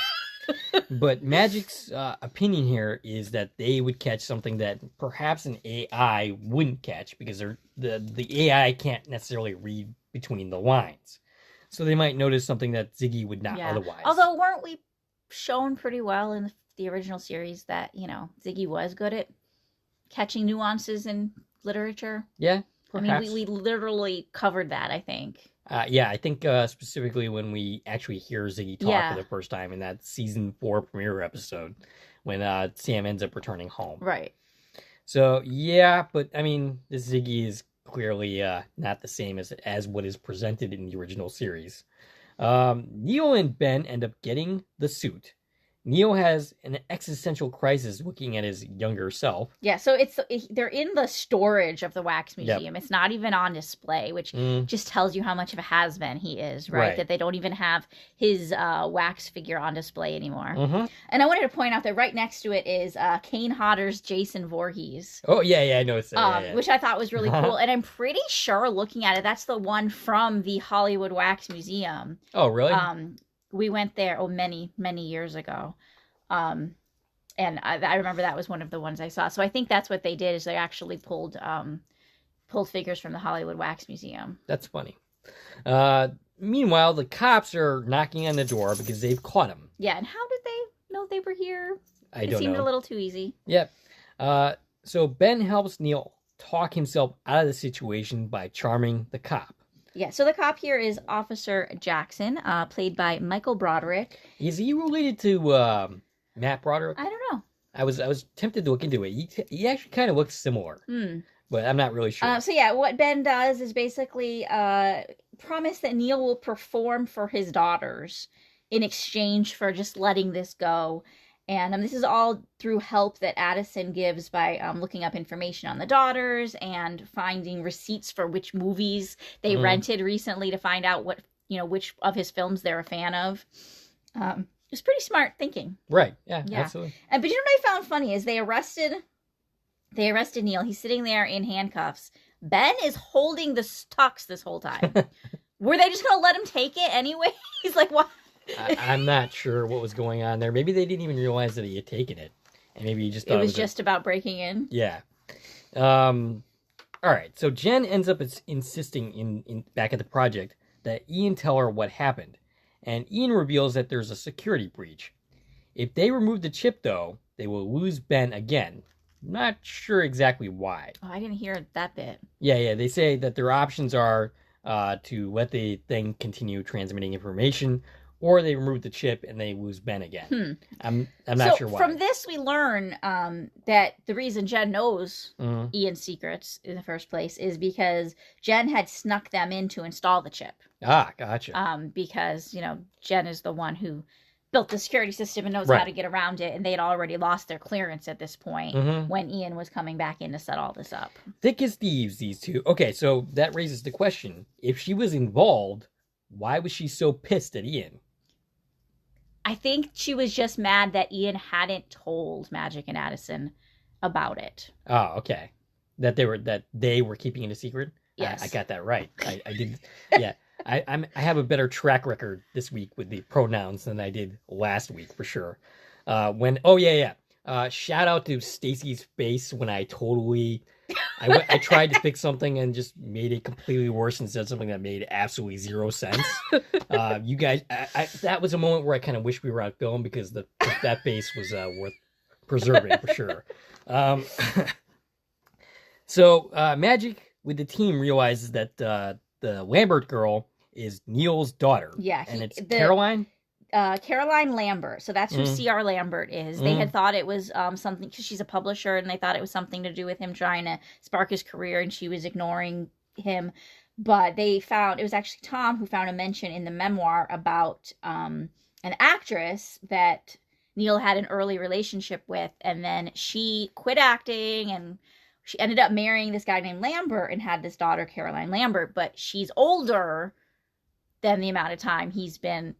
But Magic's opinion here is that they would catch something that perhaps an AI wouldn't catch because the AI can't necessarily read between the lines. So they might notice something that Ziggy would not otherwise. Although weren't we shown pretty well in the original series that, Ziggy was good at catching nuances in literature? Yeah, perhaps. I mean, we literally covered that, I think. I think specifically when we actually hear Ziggy talk for the first time in that season 4 premiere episode when Sam ends up returning home. Right. So, yeah, but I mean, this Ziggy is clearly not the same as what is presented in the original series. Neil and Ben end up getting the suit. Neil has an existential crisis looking at his younger self. Yeah, so they're in the storage of the Wax Museum. Yep. It's not even on display, which just tells you how much of a has-been he is, right? That they don't even have his wax figure on display anymore. Mm-hmm. And I wanted to point out that right next to it is Kane Hodder's Jason Voorhees. Oh, yeah, I noticed that. Which I thought was really cool. And I'm pretty sure, looking at it, that's the one from the Hollywood Wax Museum. Oh, really? We went there many, many years ago. And I remember that was one of the ones I saw. So I think that's what they did is they actually pulled figures from the Hollywood Wax Museum. That's funny. Meanwhile, the cops are knocking on the door because they've caught him. Yeah, and how did they know they were here? I don't know. It seemed a little too easy. Yep. So Ben helps Neil talk himself out of the situation by charming the cop. Yeah, so the cop here is Officer Jackson, played by Michael Broderick. Is he related to Matt Broderick? I don't know. I was tempted to look into it. He actually kind of looks similar, but I'm not really sure. So yeah, what Ben does is basically promise that Neil will perform for his daughters in exchange for just letting this go. And this is all through help that Addison gives by looking up information on the daughters and finding receipts for which movies they rented recently to find out which of his films they're a fan of. It's pretty smart thinking. Right. Yeah. Absolutely. But you know what I found funny is they arrested Neil. He's sitting there in handcuffs. Ben is holding the tux this whole time. Were they just going to let him take it anyway? He's like, what? I'm not sure what was going on there. Maybe they didn't even realize that he had taken it. And maybe he just thought it was just about breaking in. Yeah. All right. So Jen ends up insisting in back at the project that Ian tell her what happened. And Ian reveals that there's a security breach. If they remove the chip, though, they will lose Ben again. Not sure exactly why. Oh, I didn't hear that bit. Yeah. They say that their options are to let the thing continue transmitting information, or they remove the chip and they lose Ben again. I'm not sure why. From this, we learn that the reason Jen knows Ian's secrets in the first place is because Jen had snuck them in to install the chip. Ah, gotcha. Because, Jen is the one who built the security system and knows how to get around it, and they had already lost their clearance at this point when Ian was coming back in to set all this up. Thick as thieves, these two. Okay, so that raises the question. If she was involved, why was she so pissed at Ian? I think she was just mad that Ian hadn't told Magic and Addison about it. Oh, okay. That they were keeping it a secret? Yes. I got that right. I did. Yeah. I have a better track record this week with the pronouns than I did last week for sure. Shout out to Stacie's face when I tried to fix something and just made it completely worse and said something that made absolutely zero sense. You guys, that was a moment where I kind of wish we were on film because that face was worth preserving for sure. So Magic with the team realizes that the Lambert girl is Neil's daughter. Yeah. And it's Caroline? Caroline Lambert. So that's who C.R. Lambert is. They had thought it was something, because she's a publisher, and they thought it was something to do with him trying to spark his career, and she was ignoring him. But they found, it was actually Tom who found a mention in the memoir about an actress that Neil had an early relationship with, and then she quit acting, and she ended up marrying this guy named Lambert and had this daughter, Caroline Lambert, but she's older than the amount of time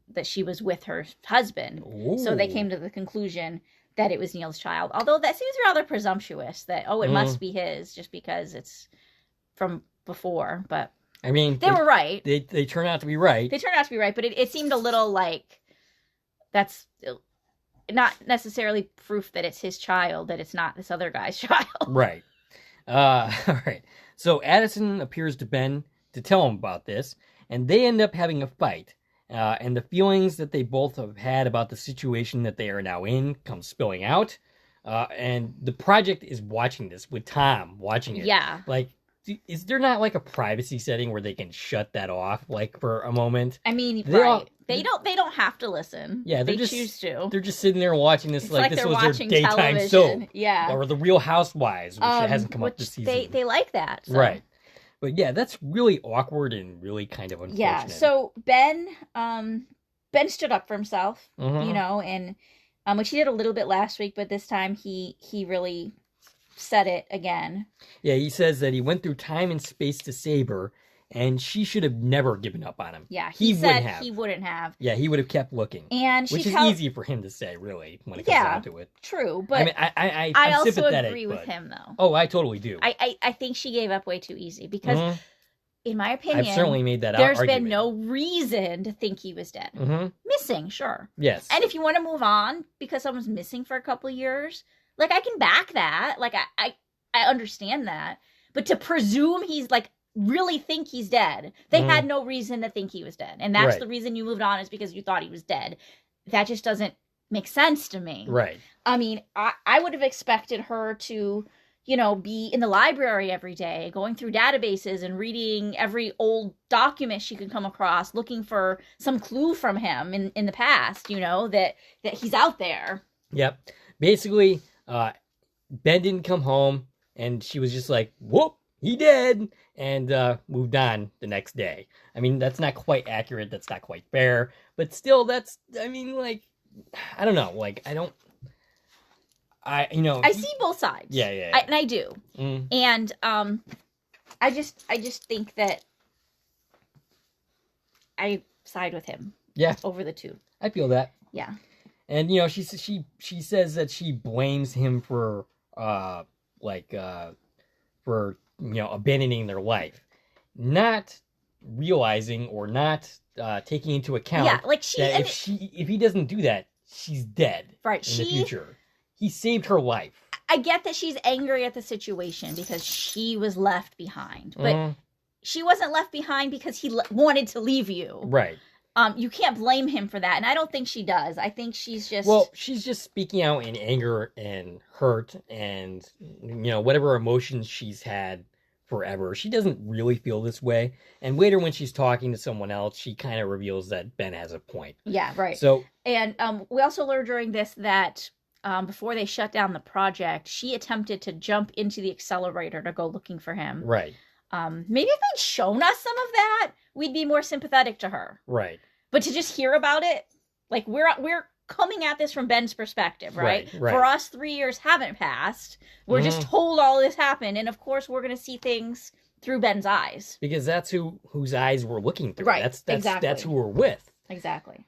that she was with her husband. Ooh. So they came to the conclusion that it was Neil's child. Although that seems rather presumptuous that, it must be his just because it's from before. But I mean, they were right. They turned out to be right. They turned out to be right, but it seemed a little like that's not necessarily proof that it's his child, that it's not this other guy's child. Right. All right. So Addison appears to Ben to tell him about this, and they end up having a fight. And the feelings that they both have had about the situation that they are now in come spilling out. And the project is watching this with Tom watching it. Yeah. Like, is there not like a privacy setting where they can shut that off, like for a moment? I mean, right. They don't have to listen. Yeah, they choose to. They're just sitting there watching this it's like this was their daytime television. soap. Yeah. Or The Real Housewives, which hasn't come up this season. They like that. So. Right. But yeah, that's really awkward and really kind of unfortunate. Yeah, so Ben stood up for himself, and which he did a little bit last week, but this time he really said it again. Yeah, he says that he went through time and space to save her, and she should have never given up on him. Yeah, he said he wouldn't have. Yeah, he would have kept looking. And which is easy for him to say, really, when it comes down to it. True, but I mean, I'm also agree with him, though. Oh, I totally do. I think she gave up way too easy, because in my opinion, I've certainly made that there's argument. been no reason to think he was dead. Missing, sure. Yes. And if you want to move on because someone's missing for a couple of years, like, I can back that. Like, I understand that. But to presume he's, like, really think he's dead. They had no reason to think he was dead. And that's the reason you moved on, is because you thought he was dead. That just doesn't make sense to me. Right. I mean, I would have expected her to, you know, be in the library every day, going through databases and reading every old document she could come across, looking for some clue from him in the past, you know, that he's out there. Yep. Basically, Ben didn't come home, and she was just like, whoop, he dead, and moved on the next day. I mean, that's not quite accurate. That's not quite fair. But still, that's, I mean, like, I don't know. Like, I see both sides. Yeah. And I do. And I just think that I side with him. Yeah. Over the two. I feel that. Yeah. And you know, she says that she blames him for abandoning their life, not realizing or not taking into account that if he doesn't do that, she's dead. Right. In the future. He saved her life. I get that she's angry at the situation because she was left behind, but she wasn't left behind because he wanted to leave you. Right. You can't blame him for that, and I don't think she does. I think she's just... Well, she's just speaking out in anger and hurt and, you know, whatever emotions she's had forever. She doesn't really feel this way. And later when she's talking to someone else, she kind of reveals that Ben has a point. Yeah, right. So... And we also learned during this that before they shut down the project, she attempted to jump into the accelerator to go looking for him. Right. Maybe if they'd shown us some of that, we'd be more sympathetic to her. Right. But to just hear about it, like, we're coming at this from Ben's perspective, right? Right. For us, 3 years haven't passed. We're just told all this happened, and of course we're going to see things through Ben's eyes. Because that's whose eyes we're looking through. Right, exactly. That's who we're with. Exactly.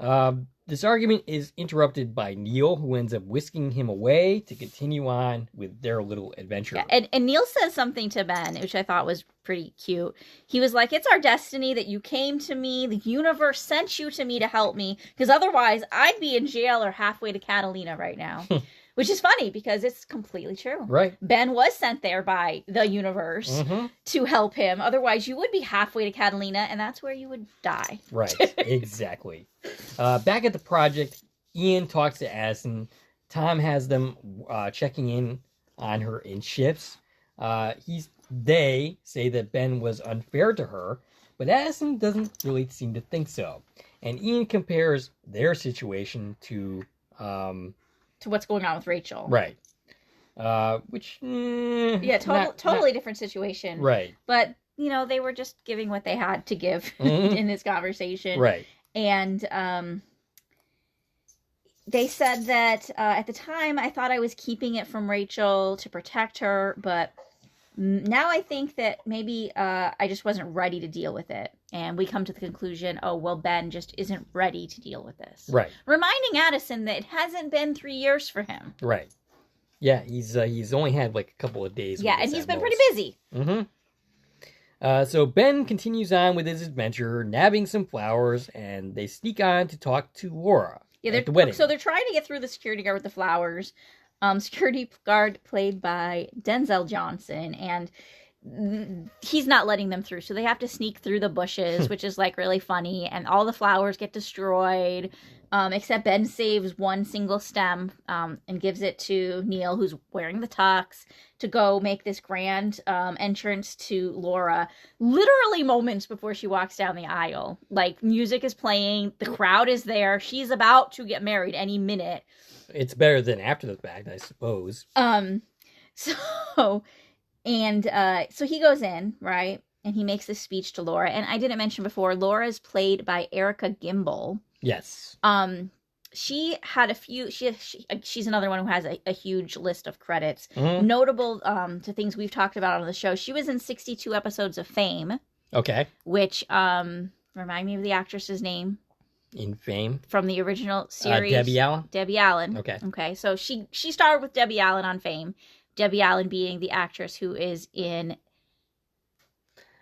This argument is interrupted by Neil, who ends up whisking him away to continue on with their little adventure. Yeah, and Neil says something to Ben, which I thought was pretty cute. He was like, "It's our destiny that you came to me. The universe sent you to me to help me, because otherwise I'd be in jail or halfway to Catalina right now." Which is funny because it's completely true. Right. Ben was sent there by the universe to help him. Otherwise, you would be halfway to Catalina, and that's where you would die. Right. Exactly. Back at the project, Ian talks to Addison. Tom has them checking in on her in shifts. They say that Ben was unfair to her, but Addison doesn't really seem to think so. And Ian compares their situation to what's going on with Rachel. Right. Totally different situation. Right. But, you know, they were just giving what they had to give in this conversation. Right. And they said that at the time I thought I was keeping it from Rachel to protect her, but now I think that maybe I just wasn't ready to deal with it. And we come to the conclusion, oh, well, Ben just isn't ready to deal with this. Right. Reminding Addison that it hasn't been 3 years for him. Right. Yeah, he's only had like a couple of days. Yeah, and he's been pretty busy. So Ben continues on with his adventure, nabbing some flowers, and they sneak on to talk to Laura at the wedding. So they're trying to get through the security guard with the flowers. Security guard played by Denzel Johnson, and he's not letting them through, so they have to sneak through the bushes, which is like really funny, and all the flowers get destroyed, except Ben saves one single stem and gives it to Neil, who's wearing the tux, to go make this grand entrance to Laura, literally moments before she walks down the aisle. Like, music is playing, the crowd is there, she's about to get married any minute. It's better than after the fact, I suppose. So he goes in, right? And he makes this speech to Laura. And I didn't mention before, Laura is played by Erica Gimbel. Yes. She had a few, she's another one who has a huge list of credits. Notable to things we've talked about on the show. She was in 62 episodes of Fame. Okay. Which, remind me of the actress's name. In Fame? From the original series. Debbie Allen? Debbie Allen. Okay. Okay, so she starred with Debbie Allen on Fame. Debbie Allen being the actress who is in...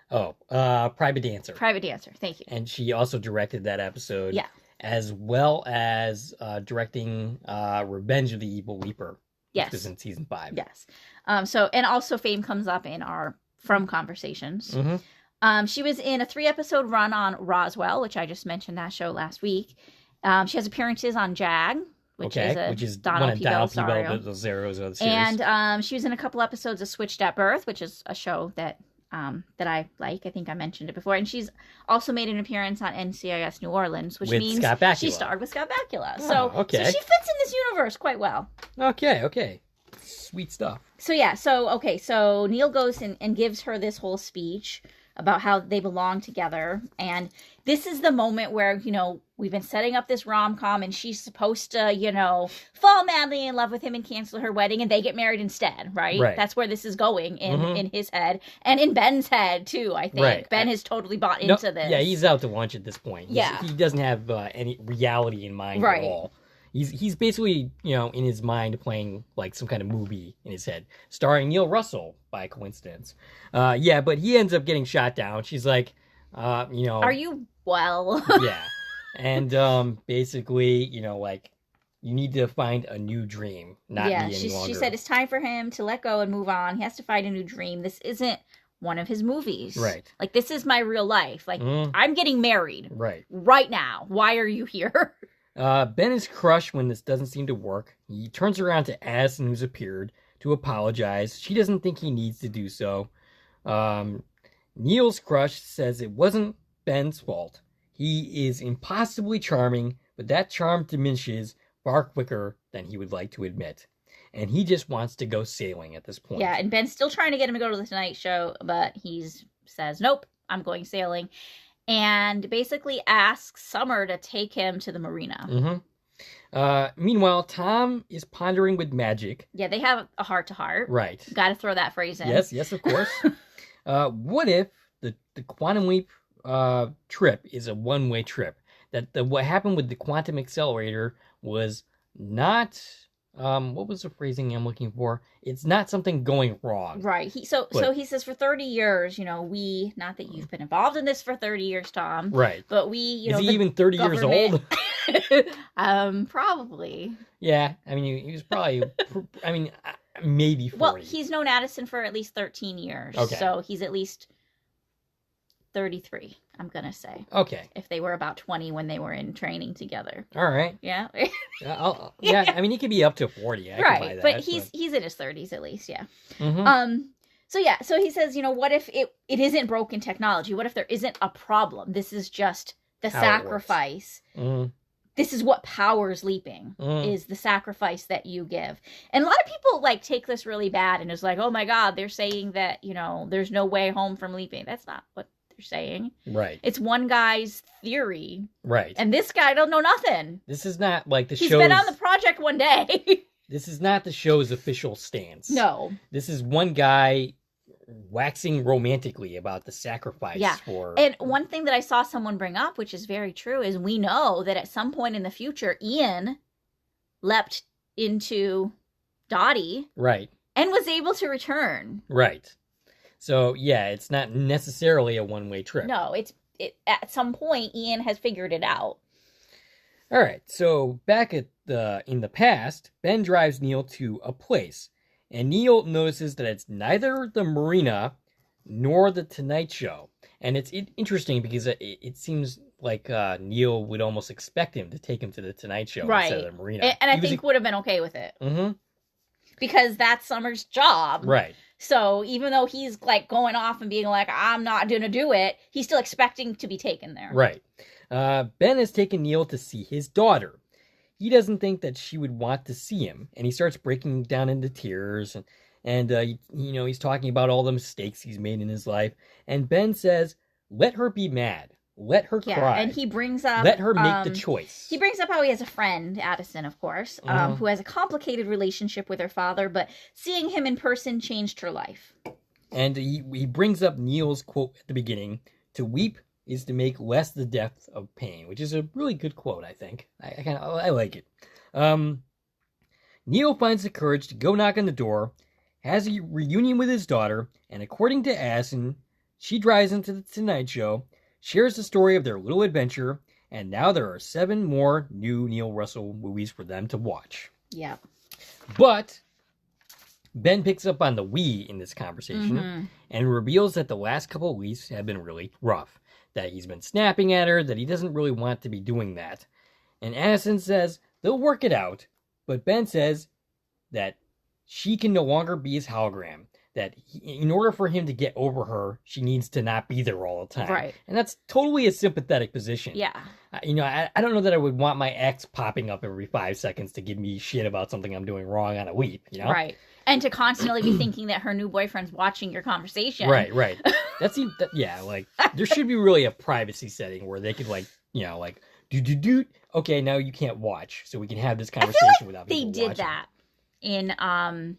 Private Dancer. Private Dancer, thank you. And she also directed that episode. Yeah. As well as directing Revenge of the Evil Leaper. Yes. Which was in season 5. Yes. And also Fame comes up in our From Conversations. She was in a 3-episode run on Roswell, which I just mentioned that show last week. She has appearances on Jag, which is Donald P. Bellisario. And she was in a couple episodes of Switched at Birth, which is a show that I like. I think I mentioned it before. And she's also made an appearance on NCIS New Orleans, which means she starred with Scott Bakula. So she fits in this universe quite well. Okay. Sweet stuff. So Neil goes and gives her this whole speech about how they belong together. And this is the moment where, we've been setting up this rom-com and she's supposed to, fall madly in love with him and cancel her wedding and they get married instead, right? That's where this is going in his head and in Ben's head too, I think. Right. Ben has totally bought into this. Yeah, he's out to lunch at this point. He doesn't have any reality in mind at all. He's basically, in his mind playing like some kind of movie in his head, starring Neil Russell by coincidence. But he ends up getting shot down. She's like, Are you well? Yeah. And basically, you need to find a new dream, not me any longer. She said it's time for him to let go and move on. He has to find a new dream. This isn't one of his movies. Right. Like, this is my real life. Like, I'm getting married. Right now. Why are you here? Ben is crushed when this doesn't seem to work. He turns around to Addison, who's appeared, to apologize. She doesn't think he needs to do so. Neil's crush says it wasn't Ben's fault. He is impossibly charming, but that charm diminishes far quicker than he would like to admit. And he just wants to go sailing at this point. Yeah, and Ben's still trying to get him to go to the Tonight Show, but he says, nope, I'm going sailing. And basically asks Summer to take him to the marina. Meanwhile, Tom is pondering with magic. Yeah, they have a heart-to-heart. Right. Got to throw that phrase in. Yes, of course. What if the Quantum Leap trip is a one-way trip? That what happened with the quantum accelerator was not... what was the phrasing I'm looking for? It's not something going wrong. Right. So he says for 30 years, not that you've been involved in this for 30 years, Tom. Right. But we, Is he even 30 years old? Probably. Yeah. I mean, he was probably, maybe 40. Well, he's known Addison for at least 13 years. Okay. So he's at least 33, I'm going to say. Okay. If they were about 20 when they were in training together. All right. Yeah. I mean, he could be up to 40. I can buy that, but he's in his 30s at least, yeah. So he says, what if it isn't broken technology? What if there isn't a problem? This is just the sacrifice. This is what powers leaping, is the sacrifice that you give. And a lot of people, take this really bad and is like, oh my God, they're saying that, there's no way home from leaping. That's not what they're saying. Right. It's one guy's theory. Right. And this guy don't know nothing. This is not like the show's... He's been on the project one day. This is not the show's official stance. No. This is one guy waxing romantically about the sacrifice for... And one thing that I saw someone bring up, which is very true, is we know that at some point in the future, Ian leapt into Dottie. Right. And was able to return. Right. So, yeah, it's not necessarily a one-way trip. No, at some point, Ian has figured it out. All right, so back in the past, Ben drives Neil to a place, and Neil notices that it's neither the marina nor the Tonight Show. And it's interesting because it seems like Neil would almost expect him to take him to the Tonight Show instead of the marina. And I think would have been okay with it. Because that's Summer's job. Right. So even though he's going off and being like, I'm not going to do it, he's still expecting to be taken there. Right. Ben has taken Neil to see his daughter. He doesn't think that she would want to see him, and he starts breaking down into tears, and he's talking about all the mistakes he's made in his life. And Ben says, let her be mad. Let her cry. And he brings up... Let her make the choice. He brings up how he has a friend, Addison, of course, who has a complicated relationship with her father, but seeing him in person changed her life. And he brings up Neil's quote at the beginning, to weep is to make less the depth of pain, which is a really good quote, I think. I like it. Neil finds the courage to go knock on the door, has a reunion with his daughter, and according to Addison, she drives into the Tonight Show, shares the story of their little adventure, and now there are 7 more new Neil Russell movies for them to watch. Yeah. But Ben picks up on the we in this conversation and reveals that the last couple of weeks have been really rough. That he's been snapping at her, that he doesn't really want to be doing that. And Addison says they'll work it out, but Ben says that she can no longer be his hologram. That in order for him to get over her, she needs to not be there all the time. Right. And that's totally a sympathetic position. Yeah. I don't know that I would want my ex popping up every 5 seconds to give me shit about something I'm doing wrong on a weep, Right. And to constantly be thinking that her new boyfriend's watching your conversation. Right. There should be really a privacy setting where they could do. Okay, now you can't watch, so we can have this conversation without people watching. They did that in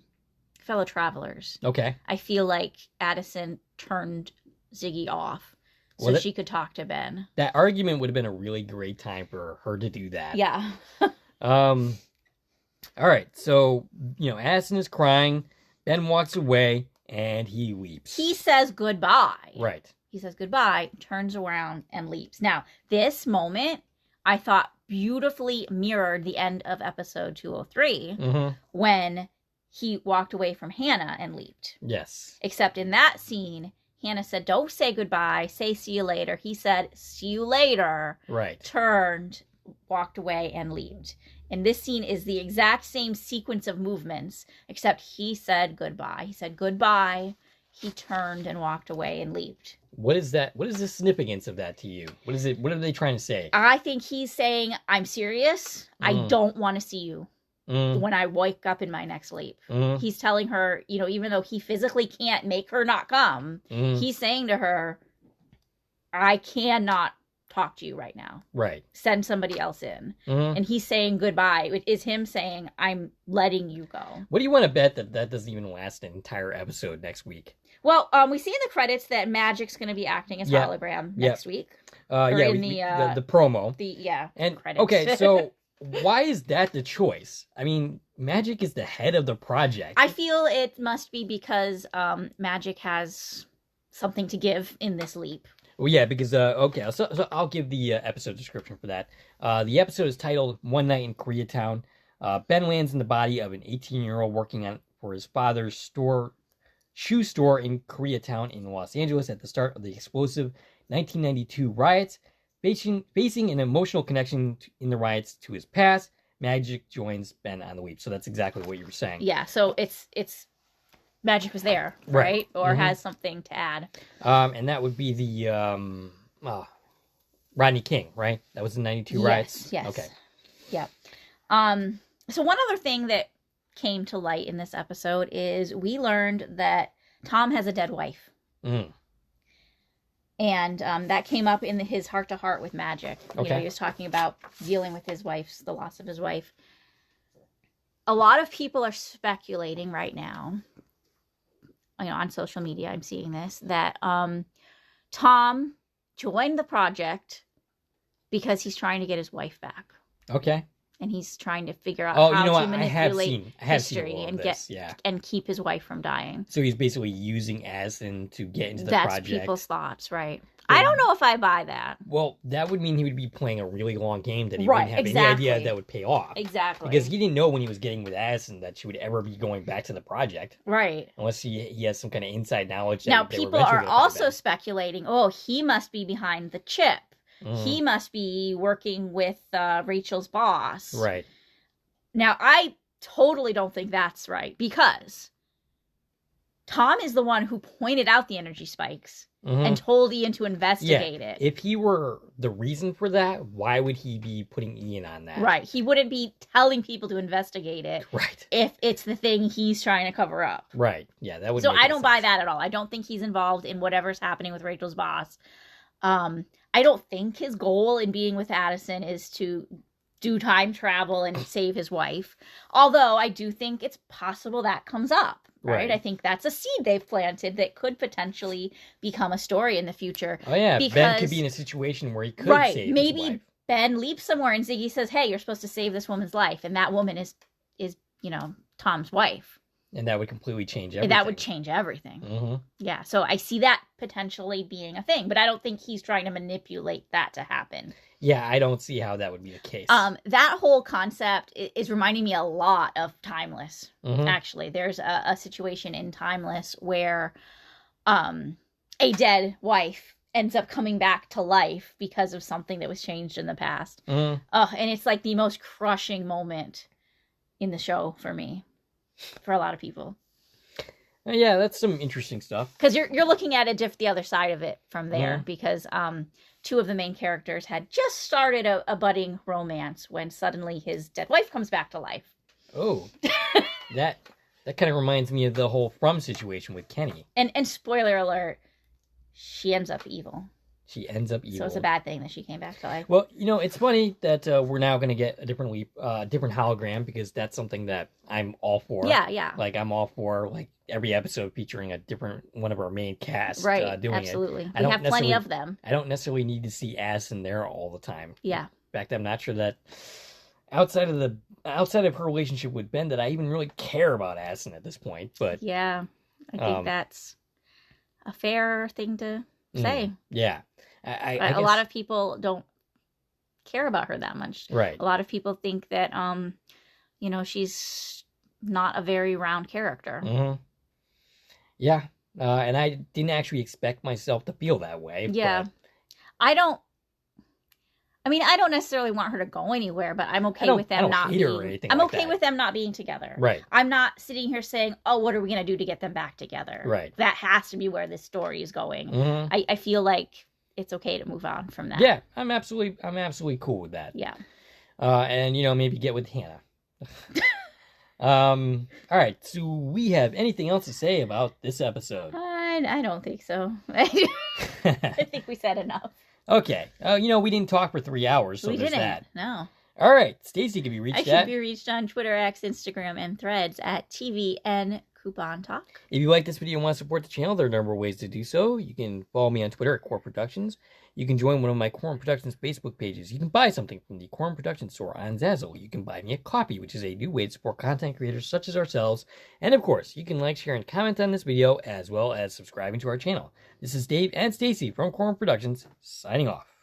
Fellow Travelers. Okay. I feel like Addison turned Ziggy off so she could talk to Ben. That argument would have been a really great time for her to do that. Yeah. All right. So, Addison is crying. Ben walks away and he weeps. He says goodbye. Right. He says goodbye, turns around and leaves. Now, this moment I thought beautifully mirrored the end of episode 203 when he walked away from Hannah and leaped. Yes. Except in that scene, Hannah said, don't say goodbye, say see you later. He said, see you later. Right. Turned, walked away, and leaped. And this scene is the exact same sequence of movements, except he said goodbye. He said goodbye, he turned and walked away and leaped. What is that? What is the significance of that to you? What is it? What are they trying to say? I think he's saying, I'm serious. I don't want to see you. When I wake up in my next sleep. He's telling her, even though he physically can't make her not come, he's saying to her, I cannot talk to you right now. Right. Send somebody else in. And he's saying goodbye. It is him saying, I'm letting you go. What do you want to bet that doesn't even last an entire episode next week? Well, we see in the credits that Magic's going to be acting as hologram next week. The promo. And credits. Okay, so why is that the choice? I mean, Magic is the head of the project. I feel it must be because Magic has something to give in this leap. Well, yeah, because, so I'll give the episode description for that. The episode is titled One Night in Koreatown. Ben lands in the body of an 18-year-old working for his father's shoe store in Koreatown in Los Angeles at the start of the explosive 1992 riots. Facing an emotional connection in the riots to his past, Magic joins Ben on the weep. So that's exactly what you were saying. Yeah, so it's Magic was there, right? Or has something to add. And that would be the Rodney King, right? That was the 92 riots? Yes. Okay. Yeah. So one other thing that came to light in this episode is we learned that Tom has a dead wife. And that came up in his heart-to-heart with Magic. He was talking about dealing with the loss of his wife. A lot of people are speculating right now, on social media, I'm seeing this, that Tom joined the project because he's trying to get his wife back. Okay. And he's trying to figure out how to manipulate history and keep his wife from dying. So he's basically using Addison to get into the project. That's people's thoughts, right? I don't know if I buy that. Well, that would mean he would be playing a really long game that he wouldn't have any idea that would pay off. Exactly. Because he didn't know when he was getting with Addison that she would ever be going back to the project. Right. Unless he has some kind of inside knowledge. Now, people are also speculating, he must be behind the chip. He must be working with Rachel's boss. Right. Now, I totally don't think that's right because Tom is the one who pointed out the energy spikes and told Ian to investigate it. If he were the reason for that, why would he be putting Ian on that? Right. He wouldn't be telling people to investigate it. Right. If it's the thing he's trying to cover up. Right. Yeah, that would. So I don't buy that at all. I don't think he's involved in whatever's happening with Rachel's boss. I don't think his goal in being with Addison is to do time travel and save his wife. Although I do think it's possible that comes up, right? I think that's a seed they've planted that could potentially become a story in the future. Oh yeah, Ben could be in a situation where he could save his wife. Ben leaps somewhere and Ziggy says, hey, you're supposed to save this woman's life. And that woman is Tom's wife. And that would completely change everything. And that would change everything. Yeah, so I see that potentially being a thing. But I don't think he's trying to manipulate that to happen. Yeah, I don't see how that would be the case. That whole concept is reminding me a lot of Timeless. Actually, there's a situation in Timeless where a dead wife ends up coming back to life because of something that was changed in the past. And it's like the most crushing moment in the show for me, for a lot of people. Yeah, that's some interesting stuff. Because you're looking at it the other side of it from there, because two of the main characters had just started a budding romance when suddenly his dead wife comes back to life. Oh, that kind of reminds me of the whole From situation with Kenny. And spoiler alert, she ends up evil. She ends up evil. So it's a bad thing that she came back to life. Well, it's funny that we're now going to get a different hologram, because that's something that I'm all for. Yeah. Like, I'm all for, like, every episode featuring a different one of our main cast doing absolutely. it. We have plenty of them. I don't necessarily need to see Ass in there all the time. Yeah. In fact, I'm not sure that outside of her relationship with Ben that I even really care about Asin at this point. But yeah, I think that's a fair thing to say. Yeah. I guess a lot of people don't care about her that much. Right. A lot of people think that she's not a very round character. Yeah. And I didn't actually expect myself to feel that way. Yeah. But I don't necessarily want her to go anywhere, but I'm okay with them not being. I'm okay with them not being together. Right. I'm not sitting here saying, "Oh, what are we going to do to get them back together?" Right. That has to be where this story is going. I feel like it's okay to move on from that. Yeah, I'm absolutely cool with that. Yeah. And maybe get with Hannah. All right. So we have anything else to say about this episode? I don't think so. I think we said enough. Okay. We didn't talk for 3 hours, so there's that. No. All right. Stacie can be reached I should be reached on Twitter, X, Instagram, and Threads at TVN Coupon Talk. If you like this video and want to support the channel, there are a number of ways to do so. You can follow me on Twitter at Core Productions. You can join one of my Core Productions Facebook pages. You can buy something from the Core Productions store on Zazzle. You can buy me a coffee, which is a new way to support content creators such as ourselves. And of course, you can like, share, and comment on this video, as well as subscribing to our channel. This is Dave and Stacie from Core Productions, signing off.